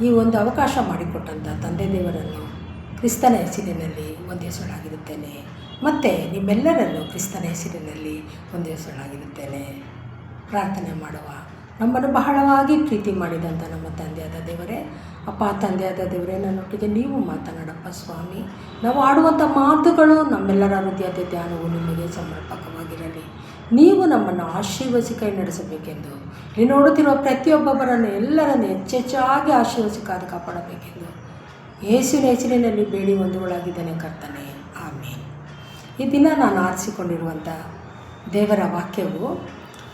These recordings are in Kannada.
ಈ ಒಂದು ಅವಕಾಶ ಮಾಡಿಕೊಟ್ಟಂಥ ತಂದೆ ದೇವರನ್ನು ಕ್ರಿಸ್ತನ ಹೆಸರಿನಲ್ಲಿ ವಂದಿಸಲಾಗಿರುತ್ತೇನೆ. ಮತ್ತು ನಿಮ್ಮೆಲ್ಲರನ್ನು ಕ್ರಿಸ್ತನ ಹೆಸರಿನಲ್ಲಿ ವಂದಿಸಲಾಗಿರುತ್ತೇನೆ. ಪ್ರಾರ್ಥನೆ ಮಾಡುವ. ನಮ್ಮನ್ನು ಬಹಳವಾಗಿ ಪ್ರೀತಿ ಮಾಡಿದಂಥ ನಮ್ಮ ತಂದೆಯಾದ ದೇವರೇ, ಅಪ್ಪ ತಂದೆಯಾದ ದೇವರೇ, ನನ್ನೊಟ್ಟಿಗೆ ನೀವು ಮಾತನಾಡಪ್ಪ ಸ್ವಾಮಿ. ನಾವು ಆಡುವಂಥ ಮಾತುಗಳು ನಮ್ಮೆಲ್ಲರ ಹೃದಯದ ಧ್ಯಾನವು ನಿಮಗೆ ಸಮರ್ಪಕವಾಗಿರಲಿ. ನೀವು ನಮ್ಮನ್ನು ಆಶೀರ್ವದಿಸಿ ಕೈ ನಡೆಸಬೇಕೆಂದು, ನೀವು ನೋಡುತ್ತಿರುವ ಪ್ರತಿಯೊಬ್ಬೊಬ್ಬರನ್ನು ಎಲ್ಲರನ್ನು ಹೆಚ್ಚೆಚ್ಚಾಗಿ ಆಶೀರ್ವದಿಸಿ ಕಾದು ಕಾಪಾಡಬೇಕೆಂದು ಯೇಸುವಿನ ಹೆಸರಿನಲ್ಲಿ ಬೇಡಿ ಒಂದುಗಳಾಗಿದ್ದೇನೆ ಕರ್ತನೆ, ಆಮೇನ್. ಈ ದಿನ ನಾನು ಆರಿಸಿಕೊಂಡಿರುವಂಥ ದೇವರ ವಾಕ್ಯವು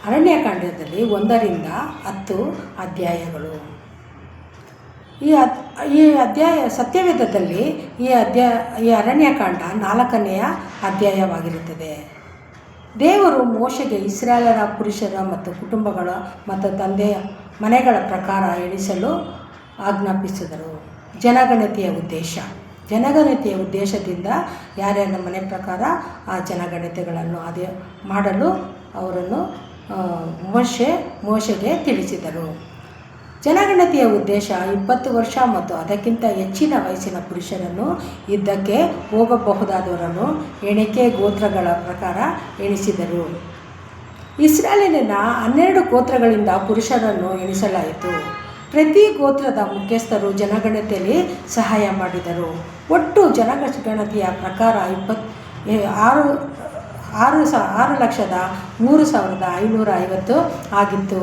ಅರಣ್ಯಕಾಂಡದಲ್ಲಿ 1-10 ಅಧ್ಯಾಯಗಳು. ಈ ಅಧ್ಯಾಯ ಸತ್ಯವೇದದಲ್ಲಿ ಈ ಅರಣ್ಯಕಾಂಡ 4ನೆಯ ಅಧ್ಯಾಯವಾಗಿರುತ್ತದೆ. ದೇವರು ಮೋಶೆಗೆ ಇಸ್ರಾಯೇಲರ ಪುರುಷರ ಮತ್ತು ಕುಟುಂಬಗಳ ಮತ್ತು ತಂದೆಯ ಮನೆಗಳ ಪ್ರಕಾರ ಎಣಿಸಲು ಆಜ್ಞಾಪಿಸಿದರು. ಜನಗಣತಿಯ ಉದ್ದೇಶದಿಂದ ಯಾರ್ಯಾರ ಮನೆ ಪ್ರಕಾರ ಆ ಜನಗಣತಿಗಳನ್ನು ಮಾಡಲು ಅವರನ್ನು ಮೋಶೆಗೆ ತಿಳಿಸಿದರು. ಜನಗಣತಿಯ ಉದ್ದೇಶ 20 ವರ್ಷ ಮತ್ತು ಅದಕ್ಕಿಂತ ಹೆಚ್ಚಿನ ವಯಸ್ಸಿನ ಪುರುಷರನ್ನು, ಯುದ್ಧಕ್ಕೆ ಹೋಗಬಹುದಾದವರನ್ನು ಎಣಿಕೆ ಗೋತ್ರಗಳ ಪ್ರಕಾರ ಎಣಿಸಿದರು. ಇಸ್ರಾಯೇಲಿನ 12 ಗೋತ್ರಗಳಿಂದ ಪುರುಷರನ್ನು ಎಣಿಸಲಾಯಿತು. ಪ್ರತಿ ಗೋತ್ರದ ಮುಖ್ಯಸ್ಥರು ಜನಗಣತಿಯಲ್ಲಿ ಸಹಾಯ ಮಾಡಿದರು. ಒಟ್ಟು ಜನಗಣತಿಯ ಪ್ರಕಾರ 6,03,550 ಆಗಿತ್ತು.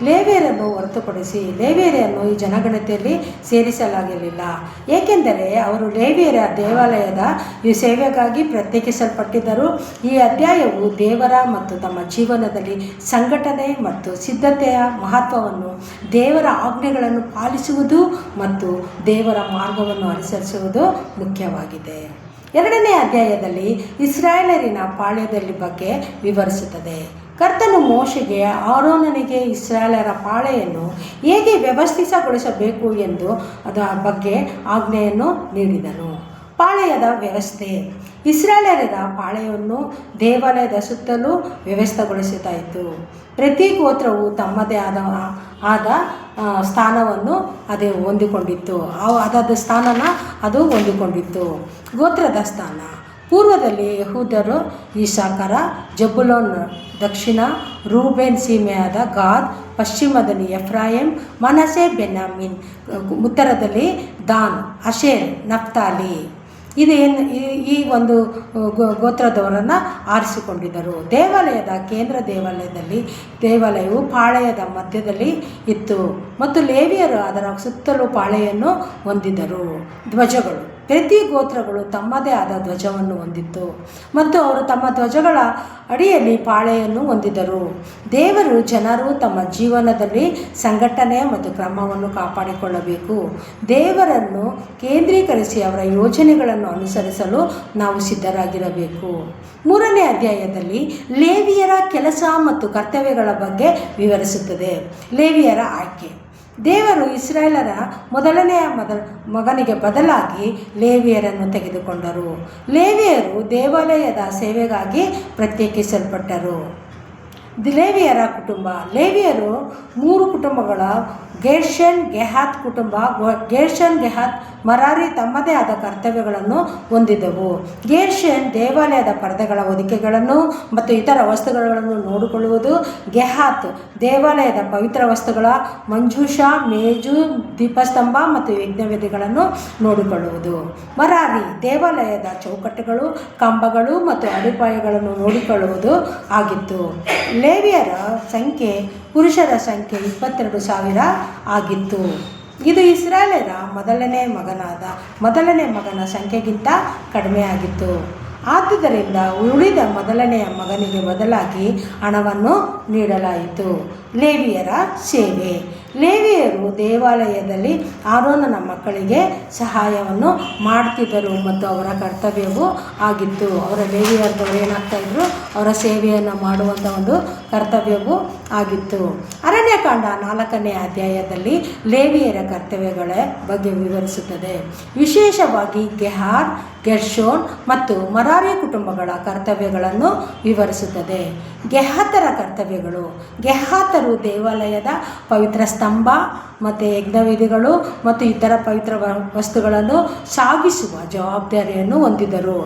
ಲೇವಿಯರನ್ನು ಹೊರತುಪಡಿಸಿ ಲೇವಿಯರನ್ನು ಈ ಜನಗಣತಿಯಲ್ಲಿ ಸೇರಿಸಲಾಗಲಿಲ್ಲ, ಏಕೆಂದರೆ ಅವರು ಲೇವಿಯರ ದೇವಾಲಯದ ಈ ಸೇವೆಗಾಗಿ ಪ್ರತ್ಯೇಕಿಸಲ್ಪಟ್ಟಿದ್ದರು. ಈ ಅಧ್ಯಾಯವು ದೇವರ ಮತ್ತು ತಮ್ಮ ಜೀವನದಲ್ಲಿ ಸಂಘಟನೆ ಮತ್ತು ಸಿದ್ಧತೆಯ ಮಹತ್ವವನ್ನು, ದೇವರ ಆಜ್ಞೆಗಳನ್ನು ಪಾಲಿಸುವುದು ಮತ್ತು ದೇವರ ಮಾರ್ಗವನ್ನು ಅನುಸರಿಸುವುದು ಮುಖ್ಯವಾಗಿದೆ. 2ನೇ ಅಧ್ಯಾಯದಲ್ಲಿ ಇಸ್ರಾಯೇಲರಿನ ಪಾಳ್ಯದಲ್ಲಿ ಬಗ್ಗೆ ವಿವರಿಸುತ್ತದೆ. ಕರ್ತನು ಮೋಶೆಗೆ ಆರೋನನಿಗೆ ಇಸ್ರಾಯೇಲರ ಪಾಳೆಯನ್ನು ಹೇಗೆ ವ್ಯವಸ್ಥಿತಗೊಳಿಸಬೇಕು ಎಂದು ಅದರ ಬಗ್ಗೆ ಆಜ್ಞೆಯನ್ನು ನೀಡಿದನು. ಪಾಳೆಯದ ವ್ಯವಸ್ಥೆ. ಇಸ್ರಾಯೇಲರ ಪಾಳೆಯನ್ನು ದೇವಾಲಯದ ಸುತ್ತಲೂ ವ್ಯವಸ್ಥೆಗೊಳಿಸಲಾಯಿತು. ಪ್ರತಿ ಗೋತ್ರವು ತಮ್ಮದೇ ಆದ ಸ್ಥಾನವನ್ನು ಅದು ಹೊಂದಿಕೊಂಡಿತ್ತು. ಅದು ಹೊಂದಿಕೊಂಡಿತ್ತು. ಗೋತ್ರದ ಸ್ಥಾನ. ಪೂರ್ವದಲ್ಲಿ ಯೆಹೂದ್ಯರು, ಇಸ್ಸಾಕಾರ, ಜಬುಲೂನ್, ದಕ್ಷಿಣ ರೂಬೇನ್ ಸೀಮೆಯಾದ ಗಾದ್, ಪಶ್ಚಿಮದಲ್ಲಿ ಎಫ್ರಾಯಿಮ್, ಮನಸೆ, ಬೆನ್ಯಾಮೀನ್, ಉತ್ತರದಲ್ಲಿ ದಾನ್, ಆಶೇರ್, ನಫ್ತಾಲಿ. ಈ ಒಂದು ಗೋತ್ರದವರನ್ನು ಆರಿಸಿಕೊಂಡಿದ್ದರು. ಕೇಂದ್ರ ದೇವಾಲಯವು ಪಾಳೆಯದ ಮಧ್ಯದಲ್ಲಿ ಇತ್ತು ಮತ್ತು ಲೇವಿಯರು ಅದರ ಸುತ್ತಲೂ ಪಾಳೆಯನ್ನು ಹೊಂದಿದ್ದರು. ಧ್ವಜಗಳು. ಪ್ರತಿ ಗೋತ್ರಗಳು ತಮ್ಮದೇ ಆದ ಧ್ವಜವನ್ನು ಹೊಂದಿತ್ತು ಮತ್ತು ಅವರು ತಮ್ಮ ಧ್ವಜಗಳ ಅಡಿಯಲ್ಲಿ ಪಾಳೆಯನ್ನು ಹೊಂದಿದ್ದರು. ಜನರು ತಮ್ಮ ಜೀವನದಲ್ಲಿ ಸಂಘಟನೆ ಮತ್ತು ಕ್ರಮವನ್ನು ಕಾಪಾಡಿಕೊಳ್ಳಬೇಕು. ದೇವರನ್ನು ಕೇಂದ್ರೀಕರಿಸಿ ಅವರ ಯೋಜನೆಗಳನ್ನು ಅನುಸರಿಸಲು ನಾವು ಸಿದ್ಧರಾಗಿರಬೇಕು. 3ನೇ ಅಧ್ಯಾಯದಲ್ಲಿ ಲೇವಿಯರ ಕೆಲಸ ಮತ್ತು ಕರ್ತವ್ಯಗಳ ಬಗ್ಗೆ ವಿವರಿಸುತ್ತದೆ. ಲೇವಿಯರ ಆಯ್ಕೆ. ದೇವರು ಇಸ್ರಾಯೇಲರ ಮೊದಲನೆಯ ಮಗನಿಗೆ ಬದಲಾಗಿ ಲೇವಿಯರನ್ನು ತೆಗೆದುಕೊಂಡರು. ಲೇವಿಯರು ದೇವಾಲಯದ ಸೇವೆಗಾಗಿ ಪ್ರತ್ಯೇಕಿಸಲ್ಪಟ್ಟರು. ಲೇವಿಯರ ಕುಟುಂಬ. ಲೇವಿಯರು 3 ಕುಟುಂಬಗಳ ಗೇರ್ಷನ್ ಗೆಹಾತ್ ಕುಟುಂಬ. ಗೇರ್ಷನ್ ಗೆಹಾತ್ ಮರಾರಿ ತಮ್ಮದೇ ಆದ ಕರ್ತವ್ಯಗಳನ್ನು ಹೊಂದಿದ್ದವು. ಗೇರ್ಷನ್ ದೇವಾಲಯದ ಪರದೆಗಳ ಹೊದಿಕೆಗಳನ್ನು ಮತ್ತು ಇತರ ವಸ್ತುಗಳನ್ನು ನೋಡಿಕೊಳ್ಳುವುದು. ಗೆಹಾತ್ ದೇವಾಲಯದ ಪವಿತ್ರ ವಸ್ತುಗಳ ಮಂಜೂಷ, ಮೇಜು, ದೀಪಸ್ತಂಭ ಮತ್ತು ಯಜ್ಞವೇದಿಗಳನ್ನು ನೋಡಿಕೊಳ್ಳುವುದು. ಮರಾರಿ ದೇವಾಲಯದ ಚೌಕಟ್ಟುಗಳು, ಕಂಬಗಳು ಮತ್ತು ಅಡಿಪಾಯಗಳನ್ನು ನೋಡಿಕೊಳ್ಳುವುದು ಆಗಿತ್ತು. ಲೇವಿಯರ ಸಂಖ್ಯೆ ಪುರುಷರ ಸಂಖ್ಯೆ 22,000 ಆಗಿತ್ತು. ಇದು ಇಸ್ರಾಯೇಲರ ಮೊದಲನೇ ಮಗನ ಸಂಖ್ಯೆಗಿಂತ ಕಡಿಮೆಯಾಗಿತ್ತು. ಆದುದರಿಂದ ಉಳಿದ ಮೊದಲನೆಯ ಮಗನಿಗೆ ಬದಲಾಗಿ ಹಣವನ್ನು ನೀಡಲಾಯಿತು. ಲೇವಿಯರ ಸೇವೆ. ಲೇವಿಯರು ದೇವಾಲಯದಲ್ಲಿ ಆರೋನನ ಮಕ್ಕಳಿಗೆ ಸಹಾಯವನ್ನು ಮಾಡ್ತಿದ್ದರು ಮತ್ತು ಅವರ ಕರ್ತವ್ಯವೂ ಆಗಿತ್ತು. ಲೇವಿಯರದವರು ಏನಾಗ್ತಾಯಿದ್ರು, ಅವರ ಸೇವೆಯನ್ನು ಮಾಡುವಂಥ ಒಂದು ಕರ್ತವ್ಯವೂ ಆಗಿತ್ತು. ಅರಣ್ಯಕಾಂಡ 4ನೇ ಅಧ್ಯಾಯದಲ್ಲಿ ಲೇವಿಯರ ಕರ್ತವ್ಯಗಳ ಬಗ್ಗೆ ವಿವರಿಸುತ್ತದೆ. ವಿಶೇಷವಾಗಿ ಗೆಹಾರ್, ಗೆರ್ಷೋನ್ ಮತ್ತು ಮರಾರಿ ಕುಟುಂಬಗಳ ಕರ್ತವ್ಯಗಳನ್ನು ವಿವರಿಸುತ್ತದೆ. ಗೆಹಾತರ ಕರ್ತವ್ಯಗಳು. ಗೆಹಾತರು ದೇವಾಲಯದ ಪವಿತ್ರ ಸ್ತಂಭ, ಮತ್ತು ಯಜ್ಞವೇದಿಗಳು ಮತ್ತು ಇತರ ಪವಿತ್ರ ವಸ್ತುಗಳನ್ನು ಸಾಗಿಸುವ ಜವಾಬ್ದಾರಿಯನ್ನು ಹೊಂದಿದರು.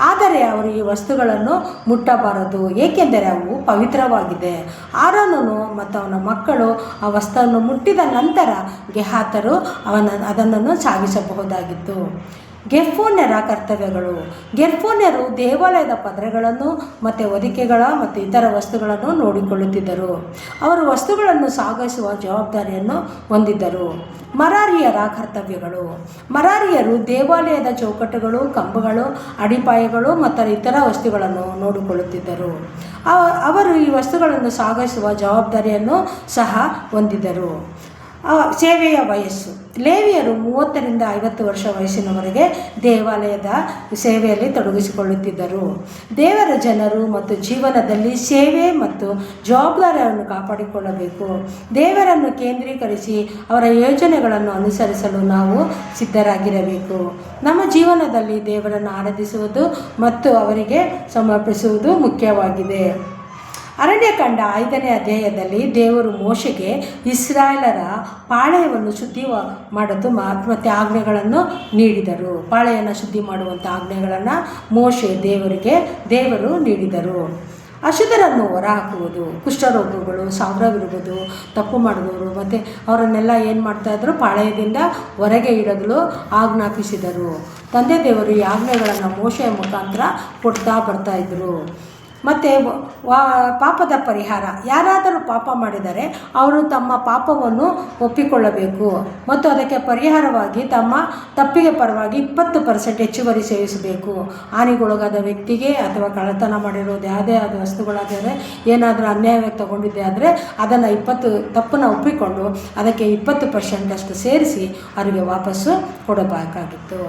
ಆದರೆ ಅವರು ಈ ವಸ್ತುಗಳನ್ನು ಮುಟ್ಟಬಾರದು, ಏಕೆಂದರೆ ಅವು ಪವಿತ್ರವಾಗಿದೆ. ಆರೋನನು ಮತ್ತು ಅವನ ಮಕ್ಕಳು ಆ ವಸ್ತುವನ್ನು ಮುಟ್ಟಿದ ನಂತರ ಗೆಹಾತರು ಅದನ್ನು ಸಾಗಿಸಬಹುದಾಗಿತ್ತು. ಗೆರ್ಫೋನ್ಯರ ಕರ್ತವ್ಯಗಳು. ಗೆರ್ಫೋನ್ಯರು ದೇವಾಲಯದ ಪದರೆಗಳನ್ನು ಮತ್ತು ಹೊದಿಕೆಗಳ ಮತ್ತು ಇತರ ವಸ್ತುಗಳನ್ನು ನೋಡಿಕೊಳ್ಳುತ್ತಿದ್ದರು. ಅವರು ವಸ್ತುಗಳನ್ನು ಸಾಗಿಸುವ ಜವಾಬ್ದಾರಿಯನ್ನು ಹೊಂದಿದ್ದರು. ಮರಾರಿಯರ ಕರ್ತವ್ಯಗಳು. ಮರಾರಿಯರು ದೇವಾಲಯದ ಚೌಕಟ್ಟುಗಳು, ಕಂಬಗಳು, ಅಡಿಪಾಯಗಳು ಮತ್ತು ಇತರ ವಸ್ತುಗಳನ್ನು ನೋಡಿಕೊಳ್ಳುತ್ತಿದ್ದರು. ಅವರು ಈ ವಸ್ತುಗಳನ್ನು ಸಾಗಿಸುವ ಜವಾಬ್ದಾರಿಯನ್ನು ಸಹ ಹೊಂದಿದ್ದರು. ಸೇವೆಯ ವಯಸ್ಸು. ಲೇವಿಯರು 30ರಿಂದ 50 ವರ್ಷ ವಯಸ್ಸಿನವರೆಗೆ ದೇವಾಲಯದ ಸೇವೆಯಲ್ಲಿ ತೊಡಗಿಸಿಕೊಳ್ಳುತ್ತಿದ್ದರು. ದೇವರ ಜನರು ಮತ್ತು ಜೀವನದಲ್ಲಿ ಸೇವೆ ಮತ್ತು ಜವಾಬ್ದಾರಿಯನ್ನು ಕಾಪಾಡಿಕೊಳ್ಳಬೇಕು. ದೇವರನ್ನು ಕೇಂದ್ರೀಕರಿಸಿ ಅವರ ಯೋಜನೆಗಳನ್ನು ಅನುಸರಿಸಲು ನಾವು ಸಿದ್ಧರಾಗಿರಬೇಕು. ನಮ್ಮ ಜೀವನದಲ್ಲಿ ದೇವರನ್ನು ಆರಾಧಿಸುವುದು ಮತ್ತು ಅವರಿಗೆ ಸಮರ್ಪಿಸುವುದು ಮುಖ್ಯವಾಗಿದೆ. ಅರಣ್ಯಕಾಂಡ 5ನೇ ಅಧ್ಯಾಯದಲ್ಲಿ ದೇವರು ಮೋಶೆಗೆ ಇಸ್ರಾಯೇಲರ ಪಾಳೆಯವನ್ನು ಶುದ್ಧಿ ಮಾಡೋದು ಮತ್ತು ಆಜ್ಞೆಗಳನ್ನು ನೀಡಿದರು. ಪಾಳೆಯನ್ನು ಶುದ್ಧಿ ಮಾಡುವಂಥ ಆಜ್ಞೆಗಳನ್ನು ದೇವರು ನೀಡಿದರು. ಅಶುದ್ಧರನ್ನು ಹೊರಹಾಕುವುದು. ಕುಷ್ಠರೋಗಗಳು, ಸಾವಿರವಿರುವುದು, ತಪ್ಪು ಮಾಡಿದವರು ಮತ್ತು ಅವರನ್ನೆಲ್ಲ ಏನು ಮಾಡ್ತಾಯಿದ್ರು, ಪಾಳೆಯದಿಂದ ಹೊರಗೆ ಇಡಲು ಆಜ್ಞಾಪಿಸಿದರು. ತಂದೆ ದೇವರು ಈ ಆಜ್ಞೆಗಳನ್ನು ಮೋಶೆಯ ಮುಖಾಂತರ ಕೊಡ್ತಾ ಬರ್ತಾಯಿದ್ರು. ಮತ್ತು ಪಾಪದ ಪರಿಹಾರ. ಯಾರಾದರೂ ಪಾಪ ಮಾಡಿದರೆ ಅವರು ತಮ್ಮ ಪಾಪವನ್ನು ಒಪ್ಪಿಕೊಳ್ಳಬೇಕು ಮತ್ತು ಅದಕ್ಕೆ ಪರಿಹಾರವಾಗಿ ತಮ್ಮ ತಪ್ಪಿಗೆ ಪರವಾಗಿ 20% ಹೆಚ್ಚುವರಿ ಸೇವಿಸಬೇಕು. ಹಾನಿಗೊಳಗಾದ ವ್ಯಕ್ತಿಗೆ ಅಥವಾ ಕಳ್ಳತನ ಮಾಡಿರೋದು ಯಾವುದೇ ಆದ ವಸ್ತುಗಳಾದರೆ ಏನಾದರೂ ಅನ್ಯಾಯವಾಗಿ ತಗೊಂಡಿದ್ದೆ ಆದರೆ ಅದನ್ನು ತಪ್ಪನ್ನು ಒಪ್ಪಿಕೊಂಡು ಅದಕ್ಕೆ 20% ಅಷ್ಟು ಸೇರಿಸಿ ಅವರಿಗೆ ವಾಪಸ್ಸು ಕೊಡಬೇಕಾಗಿತ್ತು.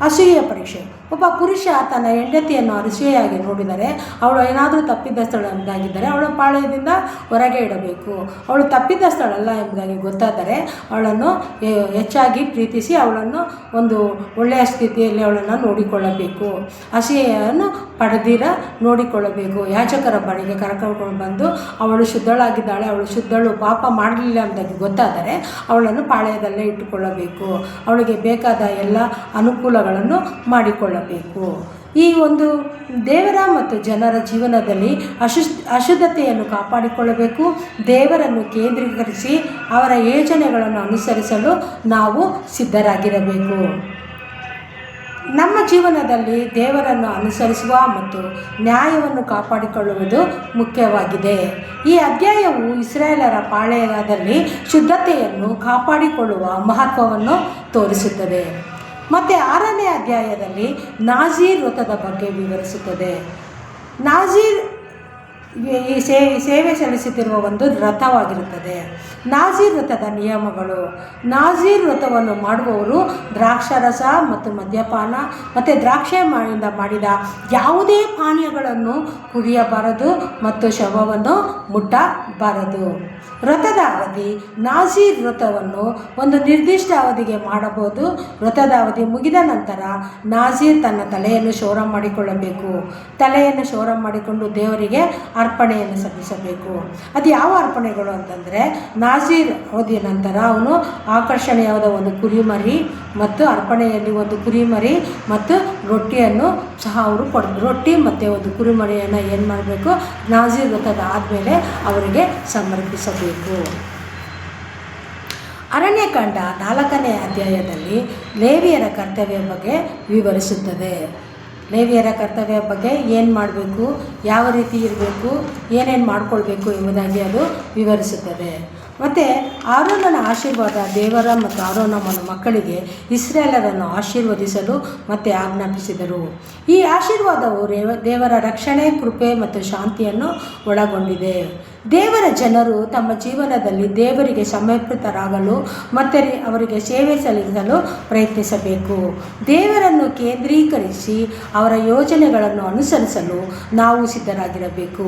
ಅಸೂಯೆಯ ಪರೀಕ್ಷೆ. ಒಬ್ಬ ಪುರುಷ ತನ್ನ ಹೆಂಡತಿಯನ್ನು ಅಸೂಯೆಯಾಗಿ ನೋಡಿದರೆ, ಅವಳು ಏನಾದರೂ ತಪ್ಪಿದ್ದಸ್ಥಳು ಎಂಬುದಾಗಿದ್ದರೆ ಅವಳು ಪಾಳೆಯದಿಂದ ಹೊರಗೆ ಇಡಬೇಕು. ಅವಳು ತಪ್ಪಿದ್ದಸ್ಥಳಲ್ಲ ಎಂಬುದಾಗಿ ಗೊತ್ತಾದರೆ ಅವಳನ್ನು ಹೆಚ್ಚಾಗಿ ಪ್ರೀತಿಸಿ ಅವಳನ್ನು ಒಂದು ಒಳ್ಳೆಯ ಸ್ಥಿತಿಯಲ್ಲಿ ಅವಳನ್ನು ನೋಡಿಕೊಳ್ಳಬೇಕು. ಅಸೂಯೆಯನ್ನು ಪಡೆದಿರ ನೋಡಿಕೊಳ್ಳಬೇಕು. ಯಾಜಕರ ಬಳಿಗೆ ಕರ್ಕೊಂಡು ಬಂದು ಅವಳು ಶುದ್ಧಳಾಗಿದ್ದಾಳೆ, ಅವಳು ಶುದ್ಧಳು, ಪಾಪ ಮಾಡಲಿಲ್ಲ ಎಂಬುದಾಗಿ ಗೊತ್ತಾದರೆ ಅವಳನ್ನು ಪಾಳೆಯದಲ್ಲೇ ಇಟ್ಟುಕೊಳ್ಳಬೇಕು. ಅವಳಿಗೆ ಬೇಕಾದ ಎಲ್ಲ ಅನುಕೂಲಗಳನ್ನು ಮಾಡಿಕೊಳ್ಳಬೇಕು. ಈ ಒಂದು ದೇವರ ಮತ್ತು ಜನರ ಜೀವನದಲ್ಲಿ ಅಶುದ್ಧತೆಯನ್ನು ಕಾಪಾಡಿಕೊಳ್ಳಬೇಕು. ದೇವರನ್ನು ಕೇಂದ್ರೀಕರಿಸಿ ಅವರ ಯೋಜನೆಗಳನ್ನು ಅನುಸರಿಸಲು ನಾವು ಸಿದ್ಧರಾಗಿರಬೇಕು. ನಮ್ಮ ಜೀವನದಲ್ಲಿ ದೇವರನ್ನು ಅನುಸರಿಸುವ ಮತ್ತು ನ್ಯಾಯವನ್ನು ಕಾಪಾಡಿಕೊಳ್ಳುವುದು ಮುಖ್ಯವಾಗಿದೆ. ಈ ಅಧ್ಯಾಯವು ಇಸ್ರಾಯೇಲರ ಪಾಳೆಯದಲ್ಲಿ ಶುದ್ಧತೆಯನ್ನು ಕಾಪಾಡಿಕೊಳ್ಳುವ ಮಹತ್ವವನ್ನು ತೋರಿಸುತ್ತದೆ. ಮತ್ತು 6ನೇ ಅಧ್ಯಾಯದಲ್ಲಿ ನಾಜೀರ್ ವ್ರತದ ಬಗ್ಗೆ ವಿವರಿಸುತ್ತದೆ. ನಾಜೀರ್ ಈ ಸೇವೆ ಸಲ್ಲಿಸುತ್ತಿರುವ ಒಂದು ವ್ರತವಾಗಿರುತ್ತದೆ. ನಾಜೀರ್ ವ್ರತದ ನಿಯಮಗಳು. ನಾಜೀರ್ ವ್ರತವನ್ನು ಮಾಡುವವರು ದ್ರಾಕ್ಷಾರಸ ಮತ್ತು ಮದ್ಯಪಾನ ಮತ್ತು ದ್ರಾಕ್ಷೆಯಿಂದ ಮಾಡಿದ ಯಾವುದೇ ಪಾನೀಯಗಳನ್ನು ಕುಡಿಯಬಾರದು ಮತ್ತು ಶವವನ್ನು ಮುಟ್ಟಬಾರದು. ವ್ರತದ ಅವಧಿ. ನಾಜೀರ್ ವ್ರತವನ್ನು ಒಂದು ನಿರ್ದಿಷ್ಟ ಅವಧಿಗೆ ಮಾಡಬಹುದು. ವ್ರತದ ಅವಧಿ ಮುಗಿದ ನಂತರ ನಾಜೀರ್ ತನ್ನ ತಲೆಯನ್ನು ಕ್ಷೌರ ಮಾಡಿಕೊಳ್ಳಬೇಕು. ತಲೆಯನ್ನು ಕ್ಷೌರ ಮಾಡಿಕೊಂಡು ದೇವರಿಗೆ ಅರ್ಪಣೆಯನ್ನು ಸಲ್ಲಿಸಬೇಕು. ಅದು ಯಾವ ಅರ್ಪಣೆಗಳು ಅಂತಂದರೆ, ನಾಜೀರ್ ಅವಧಿಯ ನಂತರ ಅವನು ಆಕರ್ಷಣೀಯವಾದ ಒಂದು ಕುರಿಮರಿ ಮತ್ತು ಅರ್ಪಣೆಯಲ್ಲಿ ಒಂದು ಕುರಿಮರಿ ಮತ್ತು ರೊಟ್ಟಿಯನ್ನು ಸಹ ಅವರು ರೊಟ್ಟಿ ಮತ್ತು ಒಂದು ಕುರಿಮರಿಯನ್ನು ಏನು ಮಾಡಬೇಕು, ನಾಜೀರ್ ವ್ರತದ ಆದಮೇಲೆ ಅವರಿಗೆ ಸಮರ್ಪಿಸಬೇಕು. ಅರಣ್ಯಕಾಂಡ 4ನೇ ಅಧ್ಯಾಯದಲ್ಲಿ ಲೇವಿಯರ ಕರ್ತವ್ಯ ಬಗ್ಗೆ ವಿವರಿಸುತ್ತದೆ. ಲೇವಿಯರ ಕರ್ತವ್ಯ ಬಗ್ಗೆ ಏನು ಮಾಡಬೇಕು, ಯಾವ ರೀತಿ ಇರಬೇಕು, ಏನೇನು ಮಾಡಿಕೊಳ್ಬೇಕು ಎಂಬುದಾಗಿ ಅದು ವಿವರಿಸುತ್ತದೆ. ಮತ್ತು ಆರೋನನ ಆಶೀರ್ವಾದ. ದೇವರ ಮತ್ತು ಆರೋನನ ಮಕ್ಕಳಿಗೆ ಇಸ್ರಾಯೇಲರನ್ನು ಆಶೀರ್ವದಿಸಲು ಮತ್ತು ಆಜ್ಞಾಪಿಸಿದರು. ಈ ಆಶೀರ್ವಾದವು ದೇವರ ರಕ್ಷಣೆ, ಕೃಪೆ ಮತ್ತು ಶಾಂತಿಯನ್ನು ಒಳಗೊಂಡಿದೆ. ದೇವರ ಜನರು ತಮ್ಮ ಜೀವನದಲ್ಲಿ ದೇವರಿಗೆ ಸಮರ್ಪಿತರಾಗಲು ಮತ್ತು ಅವರಿಗೆ ಸೇವೆ ಸಲ್ಲಿಸಲು ಪ್ರಯತ್ನಿಸಬೇಕು. ದೇವರನ್ನು ಕೇಂದ್ರೀಕರಿಸಿ ಅವರ ಯೋಜನೆಗಳನ್ನು ಅನುಸರಿಸಲು ನಾವು ಸಿದ್ಧರಾಗಿರಬೇಕು.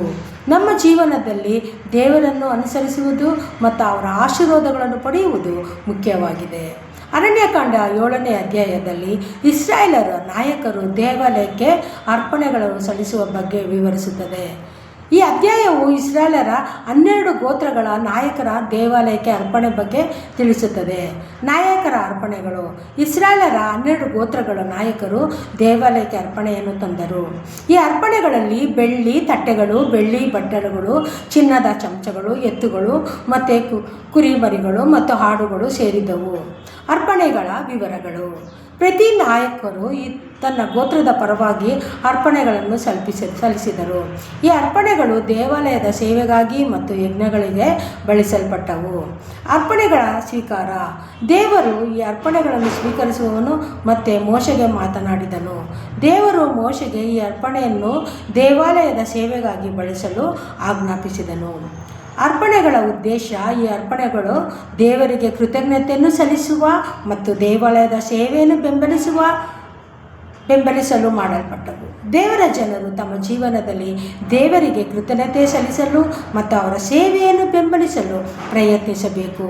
ನಮ್ಮ ಜೀವನದಲ್ಲಿ ದೇವರನ್ನು ಅನುಸರಿಸುವುದು ಮತ್ತು ಅವರ ಆಶೀರ್ವಾದಗಳನ್ನು ಪಡೆಯುವುದು ಮುಖ್ಯವಾಗಿದೆ. ಅರಣ್ಯಕಾಂಡ 7ನೇ ಅಧ್ಯಾಯದಲ್ಲಿ ಇಸ್ರಾಯೇಲರ ನಾಯಕರು ದೇವಾಲಯಕ್ಕೆ ಅರ್ಪಣೆಗಳನ್ನು ಸಲ್ಲಿಸುವ ಬಗ್ಗೆ ವಿವರಿಸುತ್ತದೆ. ಈ ಅಧ್ಯಾಯವು ಇಸ್ರಾಯೇಲರ 12 ಗೋತ್ರಗಳ ನಾಯಕರ ದೇವಾಲಯಕ್ಕೆ ಅರ್ಪಣೆ ಬಗ್ಗೆ ತಿಳಿಸುತ್ತದೆ. ನಾಯಕರ ಅರ್ಪಣೆಗಳು. ಇಸ್ರಾಯೇಲರ 12 ಗೋತ್ರಗಳ ನಾಯಕರು ದೇವಾಲಯಕ್ಕೆ ಅರ್ಪಣೆಯನ್ನು ತಂದರು. ಈ ಅರ್ಪಣೆಗಳಲ್ಲಿ ಬೆಳ್ಳಿ ತಟ್ಟೆಗಳು, ಬೆಳ್ಳಿ ಬಟ್ಟಲುಗಳು, ಚಿನ್ನದ ಚಮಚಗಳು, ಎತ್ತುಗಳು ಮತ್ತು ಕುರಿಮರಿಗಳು ಮತ್ತು ಹಾಡುಗಳು ಸೇರಿದವು. ಅರ್ಪಣೆಗಳ ವಿವರಗಳು. ಪ್ರತಿ ನಾಯಕರು ತನ್ನ ಗೋತ್ರದ ಪರವಾಗಿ ಅರ್ಪಣೆಗಳನ್ನು ಸಲ್ಲಿಸಿದರು. ಈ ಅರ್ಪಣೆಗಳು ದೇವಾಲಯದ ಸೇವೆಗಾಗಿ ಮತ್ತು ಯಜ್ಞಗಳಿಗೆ ಬಳಸಲ್ಪಟ್ಟವು. ಅರ್ಪಣೆಗಳ ಸ್ವೀಕಾರ. ದೇವರು ಈ ಅರ್ಪಣೆಗಳನ್ನು ಸ್ವೀಕರಿಸುವವನು ಮತ್ತು ಮೋಶೆಗೆ ಮಾತನಾಡಿದನು. ದೇವರು ಮೋಶೆಗೆ ಈ ಅರ್ಪಣೆಯನ್ನು ದೇವಾಲಯದ ಸೇವೆಗಾಗಿ ಬಳಸಲು ಆಜ್ಞಾಪಿಸಿದನು. ಅರ್ಪಣೆಗಳ ಉದ್ದೇಶ. ಈ ಅರ್ಪಣೆಗಳು ದೇವರಿಗೆ ಕೃತಜ್ಞತೆಯನ್ನು ಸಲ್ಲಿಸುವ ಮತ್ತು ದೇವಾಲಯದ ಸೇವೆಯನ್ನು ಬೆಂಬಲಿಸಲು ಮಾಡಲ್ಪಟ್ಟವು. ದೇವರ ಜನರು ತಮ್ಮ ಜೀವನದಲ್ಲಿ ದೇವರಿಗೆ ಕೃತಜ್ಞತೆ ಸಲ್ಲಿಸಲು ಮತ್ತು ಅವರ ಸೇವೆಯನ್ನು ಬೆಂಬಲಿಸಲು ಪ್ರಯತ್ನಿಸಬೇಕು.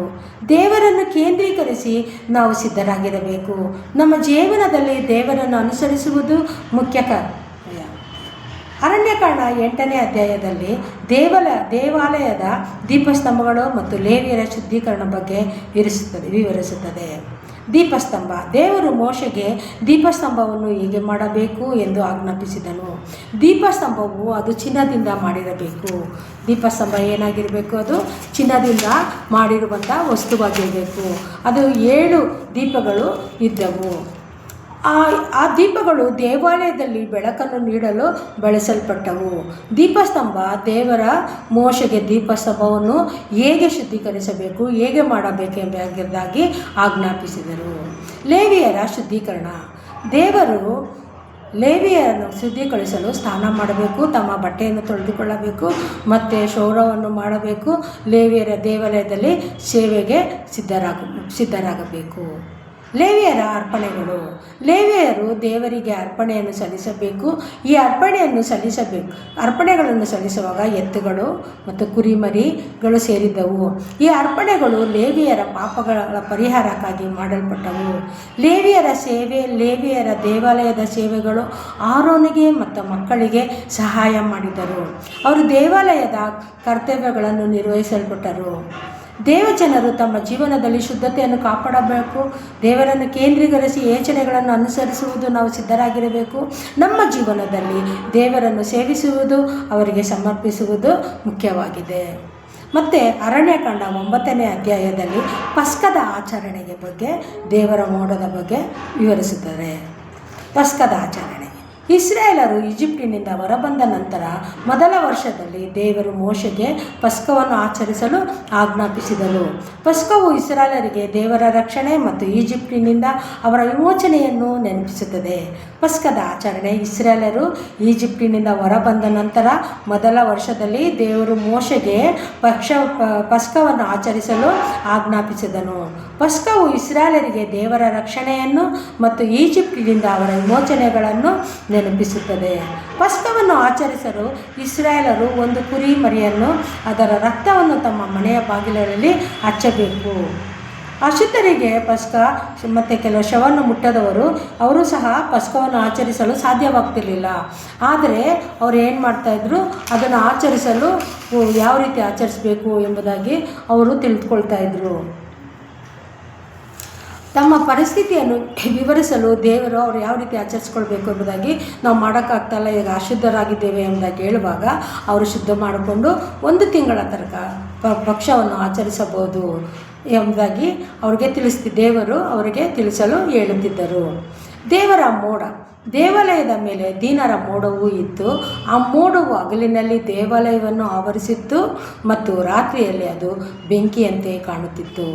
ದೇವರನ್ನು ಕೇಂದ್ರೀಕರಿಸಿ ನಾವು ಸಿದ್ಧರಾಗಿರಬೇಕು. ನಮ್ಮ ಜೀವನದಲ್ಲಿ ದೇವರನ್ನು ಅನುಸರಿಸುವುದು ಮುಖ್ಯ ಕಾರ್ಯ. ಅರಣ್ಯಕಾಂಡ 8ನೇ ಅಧ್ಯಾಯದಲ್ಲಿ ದೇವಾಲಯದ ದೀಪಸ್ತಂಭಗಳು ಮತ್ತು ಲೇವಿಯರ ಶುದ್ಧೀಕರಣ ಬಗ್ಗೆ ವಿವರಿಸುತ್ತದೆ. ದೀಪಸ್ತಂಭ. ದೇವರು ಮೋಶೆಗೆ ದೀಪಸ್ತಂಭವನ್ನು ಹೇಗೆ ಮಾಡಬೇಕು ಎಂದು ಆಜ್ಞಾಪಿಸಿದನು. ದೀಪಸ್ತಂಭವು ಅದು ಚಿನ್ನದಿಂದ ಮಾಡಿರಬೇಕು. ದೀಪಸ್ತಂಭ ಏನಾಗಿರಬೇಕು? ಅದು ಚಿನ್ನದಿಂದ ಮಾಡಿರುವಂಥ ವಸ್ತುವಾಗಿರಬೇಕು. ಅದು 7 ದೀಪಗಳು ಇದ್ದವು. ಆ ದೀಪಗಳು ದೇವಾಲಯದಲ್ಲಿ ಬೆಳಕನ್ನು ನೀಡಲು ಬಳಸಲ್ಪಟ್ಟವು. ದೀಪಸ್ತಂಭ. ದೇವರ ಮೋಶೆಗೆ ದೀಪಸ್ತಂಭವನ್ನು ಹೇಗೆ ಶುದ್ಧೀಕರಿಸಬೇಕು, ಹೇಗೆ ಮಾಡಬೇಕೆಂಬುದಾಗಿ ಆಜ್ಞಾಪಿಸಿದರು. ಲೇವಿಯರ ಶುದ್ಧೀಕರಣ. ದೇವರು ಲೇವಿಯರನ್ನು ಶುದ್ಧೀಕರಿಸಲು ಸ್ನಾನ ಮಾಡಬೇಕು, ತಮ್ಮ ಬಟ್ಟೆಯನ್ನು ತೊಳೆದುಕೊಳ್ಳಬೇಕು ಮತ್ತು ಕ್ಷೌರವನ್ನು ಮಾಡಬೇಕು. ಲೇವಿಯರ ದೇವಾಲಯದಲ್ಲಿ ಸೇವೆಗೆ ಸಿದ್ಧರಾಗಬೇಕು. ಲೇವಿಯರ ಅರ್ಪಣೆಗಳು. ಲೇವಿಯರು ದೇವರಿಗೆ ಅರ್ಪಣೆಯನ್ನು ಸಲ್ಲಿಸಬೇಕು. ಈ ಅರ್ಪಣೆಗಳನ್ನು ಸಲ್ಲಿಸುವಾಗ ಎತ್ತುಗಳು ಮತ್ತು ಕುರಿಮರಿಗಳು ಸೇರಿದ್ದವು. ಈ ಅರ್ಪಣೆಗಳು ಲೇವಿಯರ ಪಾಪಗಳ ಪರಿಹಾರಕ್ಕಾಗಿ ಮಾಡಲ್ಪಟ್ಟವು. ಲೇವಿಯರ ಸೇವೆ. ಲೇವಿಯರ ದೇವಾಲಯದ ಸೇವೆಗಳು ಆರೋನಿಗೆ ಮತ್ತು ಮಕ್ಕಳಿಗೆ ಸಹಾಯ ಮಾಡಿದರು. ಅವರು ದೇವಾಲಯದ ಕರ್ತವ್ಯಗಳನ್ನು ನಿರ್ವಹಿಸಲ್ಪಟ್ಟರು. ದೇವಜನರು ತಮ್ಮ ಜೀವನದಲ್ಲಿ ಶುದ್ಧತೆಯನ್ನು ಕಾಪಾಡಬೇಕು. ದೇವರನ್ನು ಕೇಂದ್ರೀಕರಿಸಿ ಯೋಚನೆಗಳನ್ನು ಅನುಸರಿಸುವುದು ನಾವು ಸಿದ್ಧರಾಗಿರಬೇಕು. ನಮ್ಮ ಜೀವನದಲ್ಲಿ ದೇವರನ್ನು ಸೇವಿಸುವುದು, ಅವರಿಗೆ ಸಮರ್ಪಿಸುವುದು ಮುಖ್ಯವಾಗಿದೆ. ಮತ್ತು ಅರಣ್ಯಕಾಂಡ 9ನೇ ಅಧ್ಯಾಯದಲ್ಲಿ ಪಸ್ಕದ ಆಚರಣೆಗೆ ಬಗ್ಗೆ, ದೇವರ ಮೋಡದ ಬಗ್ಗೆ ವಿವರಿಸುತ್ತದೆ. ಪಸ್ಕದ ಆಚರಣೆ. ಇಸ್ರಾಯೇಲರು ಈಜಿಪ್ಟಿನಿಂದ ಹೊರಬಂದ ನಂತರ ಮೊದಲ ವರ್ಷದಲ್ಲಿ ದೇವರು ಮೋಶೆಗೆ ಪಸ್ಕವನ್ನು ಆಚರಿಸಲು ಆಜ್ಞಾಪಿಸಿದರು. ಪಸ್ಕವು ಇಸ್ರಾಯೇಲರಿಗೆ ದೇವರ ರಕ್ಷಣೆ ಮತ್ತು ಈಜಿಪ್ಟಿನಿಂದ ಅವರ ವಿಮೋಚನೆಯನ್ನು ನೆನಪಿಸುತ್ತದೆ. ಪಸ್ಕದ ಆಚರಣೆ. ಇಸ್ರಾಯೇಲರು ಈಜಿಪ್ಟಿನಿಂದ ಹೊರಬಂದ ನಂತರ ಮೊದಲ ವರ್ಷದಲ್ಲಿ ದೇವರು ಮೋಶೆಗೆ ಪಸ್ಕವನ್ನು ಆಚರಿಸಲು ಆಜ್ಞಾಪಿಸಿದನು. ಪಸ್ಕವು ಇಸ್ರಾಯೇಲರಿಗೆ ದೇವರ ರಕ್ಷಣೆಯನ್ನು ಮತ್ತು ಈಜಿಪ್ಟಿನಿಂದ ಅವರ ವಿಮೋಚನೆಗಳನ್ನು ನೆನಪಿಸುತ್ತದೆ. ಪಸ್ಕವನ್ನು ಆಚರಿಸಲು ಇಸ್ರಾಯೇಲರು ಒಂದು ಕುರಿ ಮರಿಯನ್ನು, ಅದರ ರಕ್ತವನ್ನು ತಮ್ಮ ಮನೆಯ ಬಾಗಿಲುಗಳಲ್ಲಿ ಹಚ್ಚಬೇಕು. ಅಶುದ್ಧರಿಗೆ ಪಸ್ಕ ಮತ್ತು ಕೆಲವು ಶವವನ್ನು ಮುಟ್ಟದವರು ಅವರು ಸಹ ಪಸ್ಕವನ್ನು ಆಚರಿಸಲು ಸಾಧ್ಯವಾಗ್ತಿರಲಿಲ್ಲ. ಆದರೆ ಅವರು ಏನು ಮಾಡ್ತಾಯಿದ್ರು, ಅದನ್ನು ಆಚರಿಸಲು ಯಾವ ರೀತಿ ಆಚರಿಸಬೇಕು ಎಂಬುದಾಗಿ ಅವರು ತಿಳಿದುಕೊಳ್ತಾಯಿದ್ರು. ತಮ್ಮ ಪರಿಸ್ಥಿತಿಯನ್ನು ವಿವರಿಸಲು ದೇವರು ಅವರು ಯಾವ ರೀತಿ ಆಚರಿಸ್ಕೊಳ್ಬೇಕು ಎಂಬುದಾಗಿ, ನಾವು ಮಾಡೋಕ್ಕಾಗ್ತಾಯಿಲ್ಲ, ಈಗ ಅಶುದ್ಧರಾಗಿದ್ದೇವೆ ಎಂಬುದಾಗಿ ಹೇಳುವಾಗ ಅವರು ಶುದ್ಧ ಮಾಡಿಕೊಂಡು 1 ತಿಂಗಳ ತನಕ ಪಕ್ಷವನ್ನು ಆಚರಿಸಬಹುದು ಎಂಬುದಾಗಿ ದೇವರು ಅವರಿಗೆ ತಿಳಿಸಲು ಹೇಳುತ್ತಿದ್ದರು. ದೇವರ ಮೋಡ. ದೇವಾಲಯದ ಮೇಲೆ ದೀನರ ಮೋಡವೂ ಇತ್ತು. ಆ ಮೋಡವು ಹಗಲಿನಲ್ಲಿ ದೇವಾಲಯವನ್ನು ಆವರಿಸಿತ್ತು ಮತ್ತು ರಾತ್ರಿಯಲ್ಲಿ ಅದು ಬೆಂಕಿಯಂತೆ ಕಾಣುತ್ತಿತ್ತು.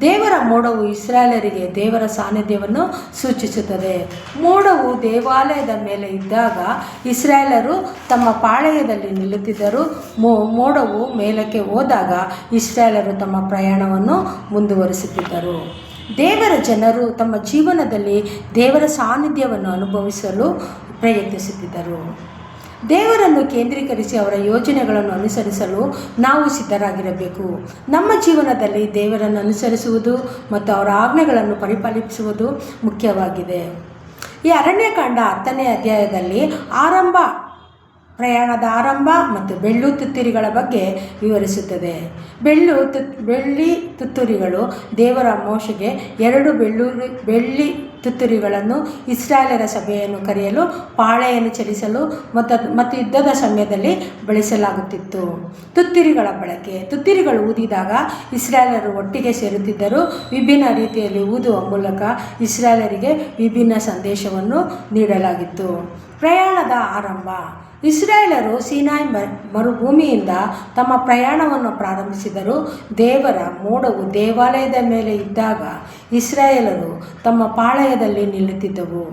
ದೇವರ ಮೋಡವು ಇಸ್ರಾಯೇಲರಿಗೆ ದೇವರ ಸಾನ್ನಿಧ್ಯವನ್ನು ಸೂಚಿಸುತ್ತದೆ. ಮೋಡವು ದೇವಾಲಯದ ಮೇಲೆ ಇದ್ದಾಗ ಇಸ್ರಾಯೇಲರು ತಮ್ಮ ಪಾಳೆಯದಲ್ಲಿ ನಿಲ್ಲುತ್ತಿದ್ದರು. ಮೋಡವು ಮೇಲಕ್ಕೆ ಹೋದಾಗ ಇಸ್ರಾಯೇಲರು ತಮ್ಮ ಪ್ರಯಾಣವನ್ನು ಮುಂದುವರಿಸುತ್ತಿದ್ದರು. ದೇವರ ಜನರು ತಮ್ಮ ಜೀವನದಲ್ಲಿ ದೇವರ ಸಾನ್ನಿಧ್ಯವನ್ನು ಅನುಭವಿಸಲು ಪ್ರಯತ್ನಿಸುತ್ತಿದ್ದರು. ದೇವರನ್ನು ಕೇಂದ್ರೀಕರಿಸಿ ಅವರ ಯೋಜನೆಗಳನ್ನು ಅನುಸರಿಸಲು ನಾವು ಸಿದ್ಧರಾಗಿರಬೇಕು. ನಮ್ಮ ಜೀವನದಲ್ಲಿ ದೇವರನ್ನು ಅನುಸರಿಸುವುದು ಮತ್ತು ಅವರ ಆಜ್ಞೆಗಳನ್ನು ಪರಿಪಾಲಿಸುವುದು ಮುಖ್ಯವಾಗಿದೆ. ಈ ಅರಣ್ಯಕಾಂಡ 10ನೇ ಅಧ್ಯಾಯದಲ್ಲಿ ಪ್ರಯಾಣದ ಆರಂಭ ಮತ್ತು ಬೆಳ್ಳು ತುತ್ತೂರಿಗಳ ಬಗ್ಗೆ ವಿವರಿಸುತ್ತದೆ. ಬೆಳ್ಳಿ ತುತ್ತೂರಿಗಳು ದೇವರ ಮೋಶೆಗೆ 2 ಬೆಳ್ಳಿ ತುತ್ತೂರಿಗಳನ್ನು ಇಸ್ರಾಯೇಲರ ಸಭೆಯನ್ನು ಕರೆಯಲು, ಪಾಳೆಯನ್ನು ಚಲಿಸಲು ಮತ್ತು ಯುದ್ಧದ ಸಮಯದಲ್ಲಿ ಬಳಸಲಾಗುತ್ತಿತ್ತು. ತುತ್ತೂರಿಗಳ ಬಳಕೆ. ತುತ್ತೂರಿಗಳು ಊದಿದಾಗ ಇಸ್ರಾಯೇಲರು ಒಟ್ಟಿಗೆ ಸೇರುತ್ತಿದ್ದರು. ವಿಭಿನ್ನ ರೀತಿಯಲ್ಲಿ ಊದುವ ಮೂಲಕ ಇಸ್ರಾಯೇಲರಿಗೆ ವಿಭಿನ್ನ ಸಂದೇಶವನ್ನು ನೀಡಲಾಗಿತ್ತು. ಪ್ರಯಾಣದ ಆರಂಭ. ಇಸ್ರಾಯೇಲರು ಸೀನಾಯಿ ಮರುಭೂಮಿಯಿಂದ ತಮ್ಮ ಪ್ರಯಾಣವನ್ನು ಪ್ರಾರಂಭಿಸಿದರು. ದೇವರ ಮೋಡವು ದೇವಾಲಯದ ಮೇಲೆ ಇದ್ದಾಗ ಇಸ್ರಾಯೇಲರು ತಮ್ಮ ಪಾಳೆಯದಲ್ಲಿ ನಿಲ್ಲುತ್ತಿದ್ದವು.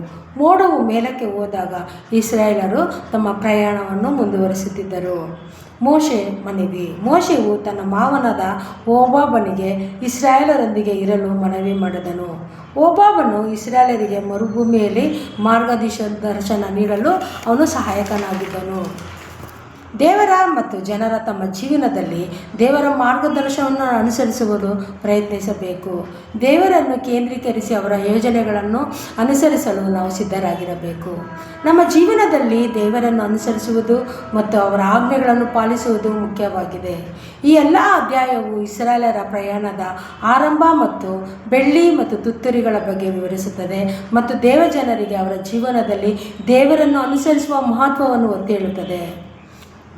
ಮೋಡವು ಮೇಲಕ್ಕೆ ಹೋದಾಗ ಇಸ್ರಾಯೇಲರು ತಮ್ಮ ಪ್ರಯಾಣವನ್ನು ಮುಂದುವರಿಸುತ್ತಿದ್ದರು. ಮೋಶೆ ಮನವಿ. ಮೋಶೆಯು ತನ್ನ ಮಾವನಾದ ಹೋಬಾಬನಿಗೆ ಇಸ್ರಾಯೇಲರೊಂದಿಗೆ ಇರಲು ಮನವಿ ಮಾಡಿದನು. ಹೋಬಾಬನು ಇಸ್ರಾಯೇಲರಿಗೆ ಮರುಭೂಮಿಯಲ್ಲಿ ಮಾರ್ಗದರ್ಶನ ನೀಡಲು ಅವನು ಸಹಾಯಕನಾಗಿದ್ದನು. ದೇವರ ಮತ್ತು ಜನರ ತಮ್ಮ ಜೀವನದಲ್ಲಿ ದೇವರ ಮಾರ್ಗದರ್ಶನವನ್ನು ಅನುಸರಿಸುವುದು ಪ್ರಯತ್ನಿಸಬೇಕು. ದೇವರನ್ನು ಕೇಂದ್ರೀಕರಿಸಿ ಅವರ ಯೋಜನೆಗಳನ್ನು ಅನುಸರಿಸಲು ನಾವು ಸಿದ್ಧರಾಗಿರಬೇಕು. ನಮ್ಮ ಜೀವನದಲ್ಲಿ ದೇವರನ್ನು ಅನುಸರಿಸುವುದು ಮತ್ತು ಅವರ ಆಜ್ಞೆಗಳನ್ನು ಪಾಲಿಸುವುದು ಮುಖ್ಯವಾಗಿದೆ. ಈ ಎಲ್ಲ ಅಧ್ಯಾಯವು ಇಸ್ರಾಯೇಲರ ಪ್ರಯಾಣದ ಆರಂಭ ಮತ್ತು ಬೆಳ್ಳಿ ಮತ್ತು ತುತ್ತೂರಿಗಳ ಬಗ್ಗೆ ವಿವರಿಸುತ್ತದೆ ಮತ್ತು ದೇವಜನರಿಗೆ ಅವರ ಜೀವನದಲ್ಲಿ ದೇವರನ್ನು ಅನುಸರಿಸುವ ಮಹತ್ವವನ್ನು ಒತ್ತಿ ಹೇಳುತ್ತದೆ.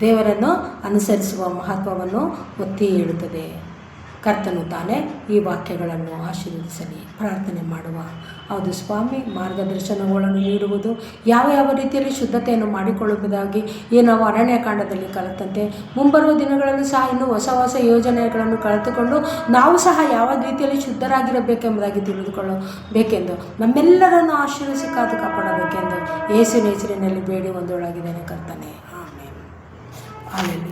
ದೇವರನ್ನು ಅನುಸರಿಸುವ ಮಹತ್ವವನ್ನು ಒತ್ತಿ ಹೇಳುತ್ತದೆ. ಕರ್ತನು ತಾನೇ ಈ ವಾಕ್ಯಗಳನ್ನು ಆಶೀರ್ವದಿಸಲಿ. ಪ್ರಾರ್ಥನೆ ಮಾಡುವ. ಹೌದು ಸ್ವಾಮಿ, ಮಾರ್ಗದರ್ಶನಗಳನ್ನು ನೀಡುವುದು ಯಾವ ರೀತಿಯಲ್ಲಿ ಶುದ್ಧತೆಯನ್ನು ಮಾಡಿಕೊಳ್ಳುವುದಾಗಿ ನಾವು ಅರಣ್ಯಕಾಂಡದಲ್ಲಿ ಕಲಿತಂತೆ ಮುಂಬರುವ ದಿನಗಳಲ್ಲೂ ಸಹ ಇನ್ನೂ ಹೊಸ ಯೋಜನೆಗಳನ್ನು ಕಲಿತುಕೊಂಡು ನಾವು ಸಹ ಯಾವ ರೀತಿಯಲ್ಲಿ ಶುದ್ಧರಾಗಿರಬೇಕೆಂಬುದಾಗಿ ತಿಳಿದುಕೊಳ್ಳಬೇಕೆಂದು ನಮ್ಮೆಲ್ಲರನ್ನು ಆಶೀರ್ವದಿಸಿ ಕಾಪಾಡಬೇಕೆಂದು ಯೇಸುವಿನ ಹೆಸರಿನಲ್ಲಿ ಬೇಡಿ ಒಂದೊಳಗಿದ್ದೇನೆ ಕರ್ತನೆ. ಆಮೆನ್.